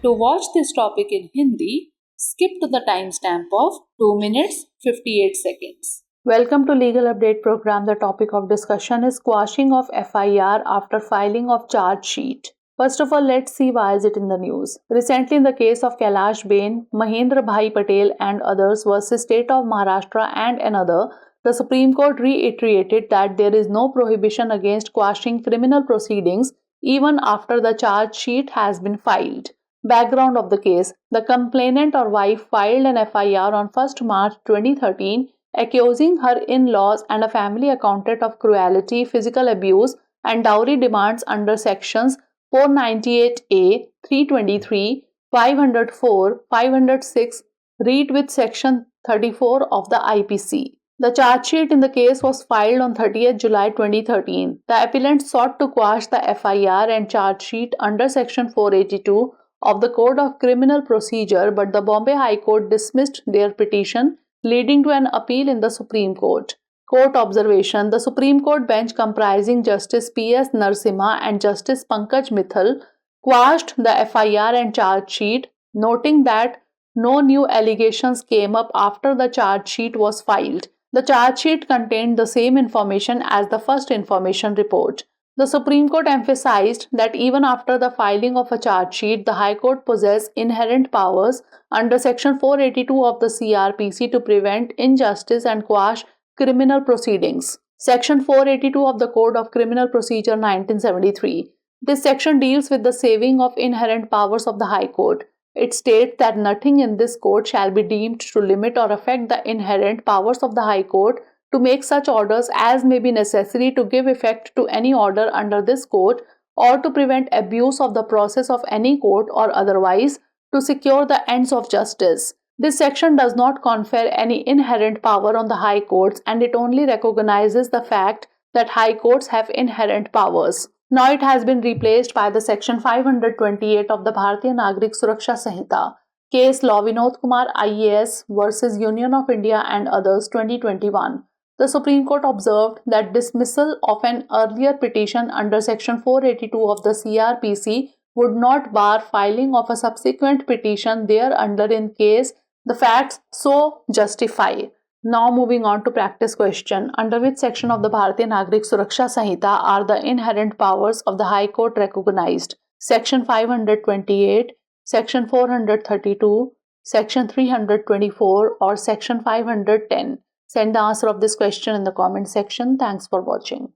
To watch this topic in Hindi, skip to the timestamp of 2 minutes 58 seconds. Welcome to Legal Update program. The topic of discussion is quashing of FIR after filing of charge sheet. First of all, let's see why is it in the news. Recently, in the case of Kailash Bain, Mahendra Bhai Patel and others versus State of Maharashtra and another, the Supreme Court reiterated that there is no prohibition against quashing criminal proceedings even after the charge sheet has been filed. Background of the case: the complainant or wife filed an FIR on 1st March 2013 accusing her in-laws and a family accountant of cruelty, physical abuse, and dowry demands under sections 498A, 323, 504, 506, read with section 34 of the IPC. The charge sheet in the case was filed on 30th July 2013. The appellant sought to quash the FIR and charge sheet under section 482 of the Code of Criminal Procedure, but the Bombay High Court dismissed their petition, leading to an appeal in the Supreme Court. Court observation: the Supreme Court bench comprising Justice P.S. Narasimha and Justice Pankaj Mithal quashed the FIR and charge sheet, noting that no new allegations came up after the charge sheet was filed. The charge sheet contained the same information as the first information report. The Supreme Court emphasized that even after the filing of a charge sheet, the High Court possesses inherent powers under Section 482 of the CRPC to prevent injustice and quash criminal proceedings. Section 482 of the Code of Criminal Procedure 1973. This section deals with the saving of inherent powers of the High Court. It states that nothing in this code shall be deemed to limit or affect the inherent powers of the High Court to make such orders as may be necessary to give effect to any order under this code, or to prevent abuse of the process of any court, or otherwise to secure the ends of justice. This section does not confer any inherent power on the High Courts, and it only recognizes the fact that High Courts have inherent powers. Now it has been replaced by the Section 528 of the Bharatiya Nagrik Suraksha Sanhita. Case Law Vinod Kumar IAS versus Union of India and others 2021. The Supreme Court observed that dismissal of an earlier petition under Section 482 of the CRPC would not bar filing of a subsequent petition thereunder in case the facts so justify. Now moving on to practice question. Under which section of the Bharatiya Nagrik Suraksha Sanhita are the inherent powers of the High Court recognized? Section 528, Section 432, Section 324 or Section 510? Send the answer of this question in the comment section. Thanks for watching.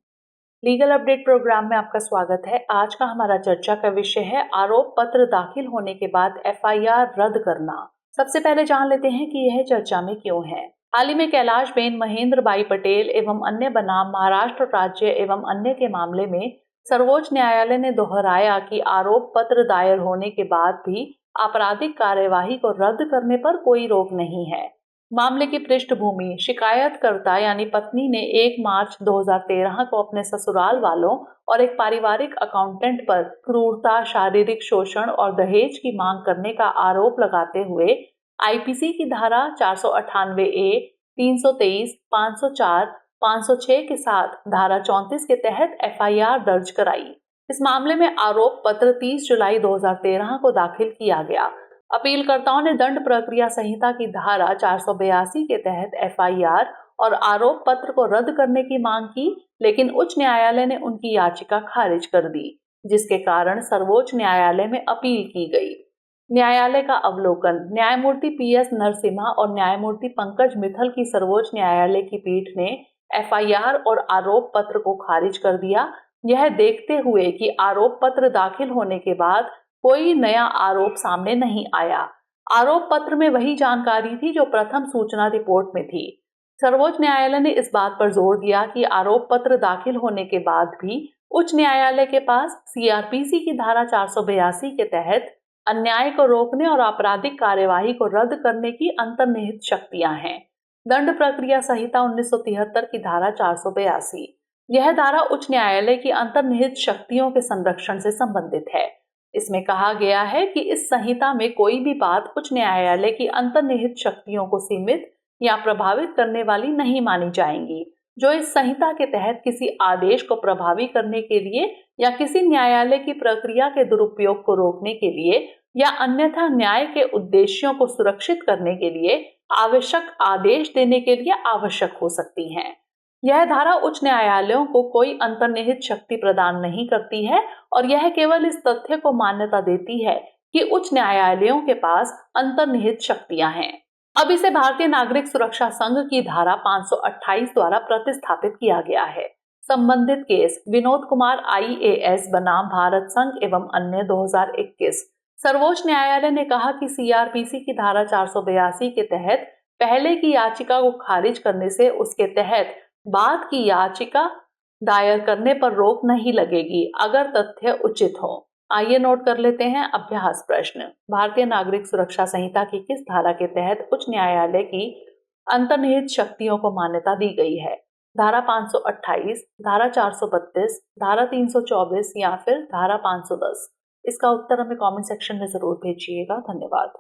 Legal update program में आपका स्वागत है। आज का हमारा चर्चा का विषय है आरोप पत्र दाखिल होने के बाद FIR रद्द करना। सबसे पहले जान लेते हैं कि यह चर्चा में क्यों है। हाल ही में कैलाश बेन, महेंद्र भाई पटेल एवं अन्य बनाम महाराष्ट्र राज्य एवं अन्य के मामले में सर्वोच्च न्यायालय ने दोहराया कि आरोप पत्र दायर होने के बाद भी आपराधिक कार्यवाही को रद्द करने पर कोई रोक नहीं है। मामले की पृष्ठभूमि: शिकायतकर्ता यानी पत्नी ने 1 मार्च 2013 को अपने ससुराल वालों और एक पारिवारिक अकाउंटेंट पर क्रूरता, शारीरिक शोषण और दहेज की मांग करने का आरोप लगाते हुए IPC की धारा 498A, 323, 504, 506 के साथ धारा 34 के तहत FIR दर्ज कराई। इस मामले में आरोप पत्र 30 जुलाई 2013 को दाखिल किया गया। अपीलकर्ताओं ने दंड प्रक्रिया संहिता की धारा 482 के तहत FIR और आरोप पत्र को रद्द करने की मांग की, लेकिन उच्च न्यायालय ने उनकी याचिका खारिज कर दी, जिसके कारण सर्वोच्च न्यायालय में अपील की गई। न्यायालय का अवलोकन: न्यायमूर्ति PS नरसिम्हा और न्यायमूर्ति पंकज मित्तल की सर्वोच्च न्यायालय की पीठ ने FIR और आरोप पत्र को खारिज कर दिया, यह देखते हुए कि आरोप पत्र दाखिल होने के बाद कोई नया आरोप सामने नहीं आया। आरोप पत्र में वही जानकारी थी जो प्रथम सूचना रिपोर्ट में थी। सर्वोच्च न्यायालय ने इस बात पर जोर दिया कि आरोप पत्र दाखिल होने के बाद भी उच्च न्यायालय के पास CRPC की धारा 482 के तहत अन्याय को रोकने और आपराधिक कार्यवाही को रद्द करने की अंतर्निहित शक्तियां हैं। दंड प्रक्रिया संहिता 1973 की धारा 482। यह धारा उच्च न्यायालय की अंतर्निहित शक्तियों के संरक्षण से संबंधित है। इसमें कहा गया है कि इस संहिता में कोई भी बात उच्च न्यायालय की अंतर्निहित शक्तियों को सीमित या प्रभावित करने वाली नहीं मानी जाएंगी, जो इस संहिता के तहत किसी आदेश को प्रभावी करने के लिए या किसी न्यायालय की प्रक्रिया के दुरुपयोग को रोकने के लिए या अन्यथा न्याय के उद्देश्यों को सुरक्षित करने के लिए आवश्यक आदेश देने के लिए आवश्यक हो सकती हैं। यह धारा उच्च न्यायालयों को कोई अंतर्निहित शक्ति प्रदान नहीं करती है और यह केवल इस तथ्य को मान्यता देती है कि उच्च न्यायालयों के पास अंतर्निहित शक्तियां हैं। अब इसे भारतीय नागरिक सुरक्षा संघ की धारा 528 द्वारा प्रतिस्थापित किया गया है। संबंधित केस विनोद कुमार IAS बनाम भारत संघ एवं अन्य 2021। सर्वोच्च न्यायालय ने कहा कि CRPC की धारा 482 के तहत पहले की याचिका को खारिज करने से उसके तहत बाद की याचिका दायर करने पर रोक नहीं लगेगी अगर तथ्य उचित हो। आइए नोट कर लेते हैं अभ्यास प्रश्न। भारतीय नागरिक सुरक्षा संहिता की किस धारा के तहत उच्च न्यायालय की अंतर्निहित शक्तियों को मान्यता दी गई है? धारा 528, धारा 432, धारा 324 या फिर धारा 510? इसका उत्तर हमें कमेंट सेक्शन में जरूर भेजिएगा। धन्यवाद।